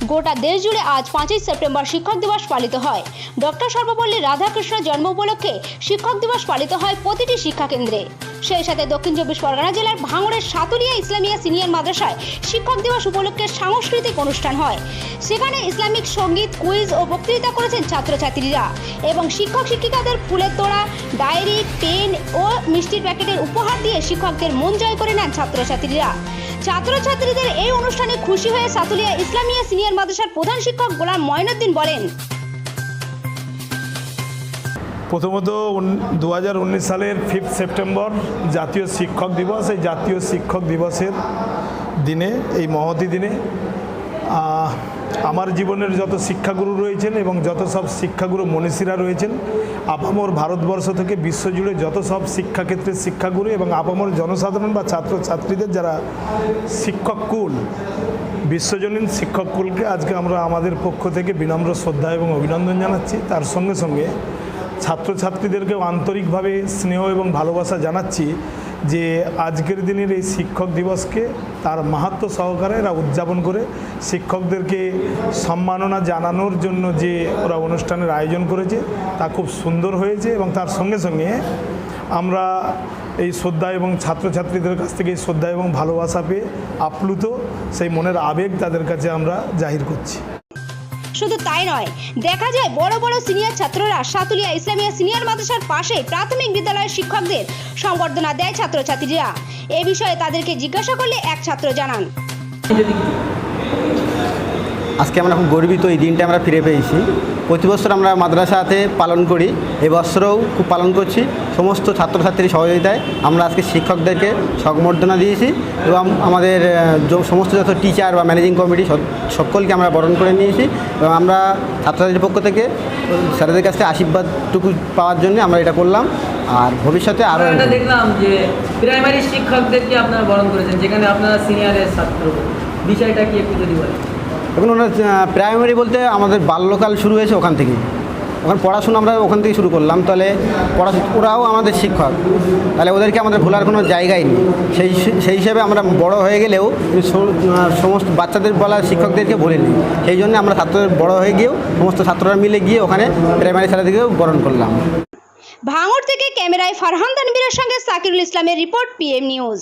গোটা দেশ জুড়ে আজ 5ই সেপ্টেম্বর শিক্ষক দিবস পালিত হয়। ডক্টর সর্বপল্লী রাধাকৃষ্ণ জন্ম উপলক্ষে শিক্ষক দিবস পালিত হয় প্রতিটি শিক্ষা কেন্দ্রে। সেই সাথে দক্ষিণ চব্বিশ পরগনা জেলার ভাঙড়ের সাতুলিয়া ইসলামিয়া সিনিয়র মাদ্রাসায় শিক্ষক দিবস উপলক্ষে সাংস্কৃতিক অনুষ্ঠান হয়। সেখানে ইসলামিক সঙ্গীত, কুইজ ও বক্তৃতা করেছেন ছাত্রছাত্রীরা এবং শিক্ষক শিক্ষিকাদের ফুলের তোড়া, ডায়েরি, পেন ও মিষ্টির প্যাকেটের উপহার দিয়ে শিক্ষকদের মন জয় করে নেন ছাত্রছাত্রীরা। ছাত্রছাত্রীদের এই অনুষ্ঠানে খুশি হয়ে সাতুলিয়া ইসলামিয়া সিনিয়র মাদ্রাসার প্রধান শিক্ষক গোলাম মঈনুদ্দিন বলেন, প্রথমত 2019 সালের 5 সেপ্টেম্বর জাতীয় শিক্ষক দিবস। এই জাতীয় শিক্ষক দিবসের দিনে, এই মহতী দিনে আমার জীবনের যত শিক্ষাগুরু রয়েছেন এবং যত সব শিক্ষাগুরু মনীষীরা রয়েছেন, আপামর ভারতবর্ষ থেকে বিশ্বজুড়ে যত সব শিক্ষাক্ষেত্রের শিক্ষাগুরু এবং আপামর জনসাধারণ বা ছাত্রছাত্রীদের যারা শিক্ষককুল, বিশ্বজনীন শিক্ষককুলকে আজকে আমরা আমাদের পক্ষ থেকে বিনম্র শ্রদ্ধা এবং অভিনন্দন জানাচ্ছি। তার সঙ্গে সঙ্গে ছাত্রছাত্রীদেরকেও আন্তরিকভাবে স্নেহ এবং ভালোবাসা জানাচ্ছি যে আজকের দিনের এই শিক্ষক দিবসকে তার মাহাত্ম্য সহকারে এরা উদযাপন করে শিক্ষকদেরকে সম্মাননা জানানোর জন্য যে ওরা অনুষ্ঠানের আয়োজন করেছে তা খুব সুন্দর হয়েছে। এবং তার সঙ্গে সঙ্গে আমরা এই শ্রদ্ধা এবং ছাত্রছাত্রীদের কাছ থেকে এই শ্রদ্ধা এবং ভালোবাসা পেয়ে আপ্লুত, সেই মনের আবেগ তাদের কাছে আমরা জাহির করছি। শুধু তাই নয়, দেখা যায় বড় বড় সিনিয়র ছাত্ররা সাতুলিয়া ইসলামিয়া সিনিয়র মাদ্রাসার পাশে প্রাথমিক বিদ্যালয়ের শিক্ষকদের সংবর্ধনা দেয় ছাত্রছাত্রীরা। এ বিষয়ে তাদেরকে জিজ্ঞাসা করলে এক ছাত্র জানান, আজকে আমরা খুব গর্বিত, এই দিনটা আমরা ফিরে পেয়েছি। প্রতি বছর আমরা মাদ্রাসাতে পালন করি, এবছরও খুব পালন করছি। সমস্ত ছাত্রছাত্রীর সহযোগিতায় আমরা আজকে শিক্ষকদেরকে সংবর্ধনা দিয়েছি এবং আমাদের সমস্ত যত টিচার বা ম্যানেজিং কমিটি সকলকে আমরা বরণ করে নিয়েছি এবং আমরা ছাত্রছাত্রীর পক্ষ থেকে স্যারদের কাছ থেকে আশীর্বাদটুকু পাওয়ার জন্য আমরা এটা করলাম। আর ভবিষ্যতে আরও দেখলাম যে প্রাইমারি শিক্ষকদেরকে আপনারা বরণ করেছেন, যেখানে আপনারা সিনিয়রের ছাত্র, বিষয়টা কি একটু যদি বলেন? এখন ওরা প্রাইমারি বলতে আমাদের বাল্যকাল শুরু হয়েছে ওখান থেকেই, ওখানে পড়াশোনা আমরা ওখান থেকে শুরু করলাম। তাহলে ওরাও আমাদের শিক্ষক, তাহলে ওদেরকে আমাদের ভোলার কোনো জায়গাই নেই। সেই হিসাবে আমরা বড় হয়ে গেলেও সমস্ত বাচ্চাদের বলা শিক্ষকদেরকে বলিনি। সেই জন্য আমরা ছাত্রদের বড় হয়ে গিয়েও সমস্ত ছাত্ররা মিলে গিয়ে ওখানে প্রাইমারি স্যারদেরকেও বরণ করলাম। ভাঙড় থেকে ক্যামেরায় ফারহান তানভীরের সঙ্গে সাকিরুল ইসলামের রিপোর্ট, PM নিউজ।